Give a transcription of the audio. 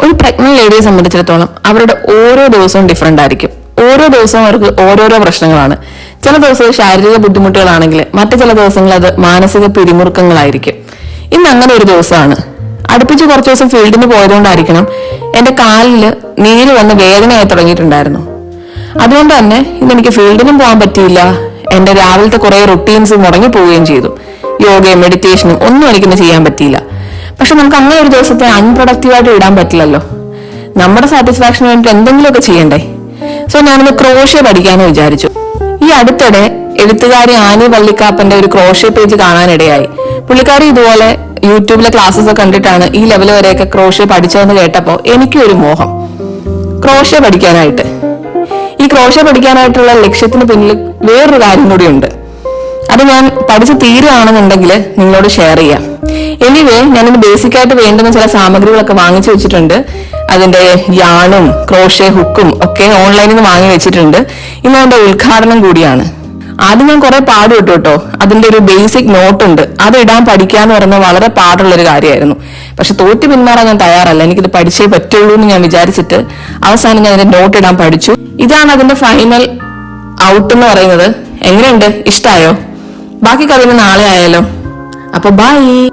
ഒരു പ്രഗ്നന്റ് ലേഡിയെ സംബന്ധിച്ചിടത്തോളം അവരുടെ ഓരോ ദിവസവും ഡിഫറെന്റ് ആയിരിക്കും. ഓരോ ദിവസവും അവർക്ക് ഓരോരോ പ്രശ്നങ്ങളാണ്. ചില ദിവസം ശാരീരിക ബുദ്ധിമുട്ടുകളാണെങ്കിൽ മറ്റു ചില ദിവസങ്ങൾ അത് മാനസിക പിരിമുറുക്കങ്ങളായിരിക്കും. ഇന്ന് അങ്ങനെ ഒരു ദിവസമാണ്. അടുപ്പിച്ച് കുറച്ച് ദിവസം ഫീൽഡിന് പോയതുകൊണ്ടായിരിക്കണം എന്റെ കാലില് നീര് വന്ന് വേദനയായി തുടങ്ങിയിട്ടുണ്ടായിരുന്നു. അതുകൊണ്ട് തന്നെ ഇന്ന് എനിക്ക് ഫീൽഡിനും പോകാൻ പറ്റിയില്ല. എന്റെ രാവിലത്തെ കുറെ റുട്ടീൻസ് മുടങ്ങി പോവുകയും ചെയ്തു. യോഗയും മെഡിറ്റേഷനും ഒന്നും എനിക്കിന്ന് ചെയ്യാൻ പറ്റിയില്ല. പക്ഷെ നമുക്ക് അങ്ങനെ ഒരു ദിവസത്തെ അൺപ്രൊഡക്റ്റീവായിട്ട് ഇടാൻ പറ്റില്ലല്ലോ. നമ്മുടെ സാറ്റിസ്ഫാക്ഷന് വേണ്ടി എന്തെങ്കിലുമൊക്കെ ചെയ്യണ്ടേ? സോ ഞാനൊന്ന് ക്രോഷ്യ പഠിക്കാമെന്ന് വിചാരിച്ചു. ഈ അടുത്തിടെ എഴുത്തുകാരി ആനി വള്ളിക്കാപ്പന്റെ ഒരു ക്രോഷ്യ പേജ് കാണാനിടയായി. പുള്ളിക്കാരി ഇതുപോലെ യൂട്യൂബിലെ ക്ലാസ്സസ് ഒക്കെ കണ്ടിട്ടാണ് ഈ ലെവൽ വരെയൊക്കെ ക്രോഷ്യ പഠിച്ചതെന്ന് കേട്ടപ്പോ എനിക്കും ഒരു മോഹം ക്രോഷ്യ പഠിക്കാനായിട്ട്. ഈ ക്രോഷ്യ പഠിക്കാനായിട്ടുള്ള ലക്ഷ്യത്തിന് പിന്നിൽ വേറൊരു കാര്യം കൂടിയുണ്ട്. അത് ഞാൻ പഠിച്ച് തീരുകയാണെന്നുണ്ടെങ്കിൽ നിങ്ങളോട് ഷെയർ ചെയ്യാം. എനിവേ ഞാനിന്ന് ബേസിക് ആയിട്ട് വേണ്ടുന്ന ചില സാമഗ്രികളൊക്കെ വാങ്ങിച്ചു വെച്ചിട്ടുണ്ട്. അതിന്റെ യാണും ക്രോഷ്യ ഹുക്കും ഒക്കെ ഓൺലൈനിൽ നിന്ന് വാങ്ങി വെച്ചിട്ടുണ്ട്. ഇന്ന് അതിന്റെ ഉദ്ഘാടനം കൂടിയാണ്. ആദ്യം ഞാൻ കുറെ പാടുപെട്ടു കേട്ടോ. അതിന്റെ ഒരു ബേസിക് നോട്ടുണ്ട്, അത് ഇടാൻ പഠിക്കാന്ന് പറയുന്നത് വളരെ പാടുള്ളൊരു കാര്യമായിരുന്നു. പക്ഷെ തോറ്റ് പിന്മാറാൻ ഞാൻ തയ്യാറല്ല. എനിക്കിത് പഠിച്ചേ പറ്റുള്ളൂ എന്ന് ഞാൻ വിചാരിച്ചിട്ട് അവസാനം ഞാൻ അതിന്റെ നോട്ട് ഇടാൻ പഠിച്ചു. ഇതാണ് അതിന്റെ ഫൈനൽ ഔട്ട് എന്ന് പറയുന്നത്. എങ്ങനെയുണ്ട്? ഇഷ്ടായോ? ബാക്കി കളിയുന്ന നാളെ ആയാലോ. അപ്പൊ ബൈ.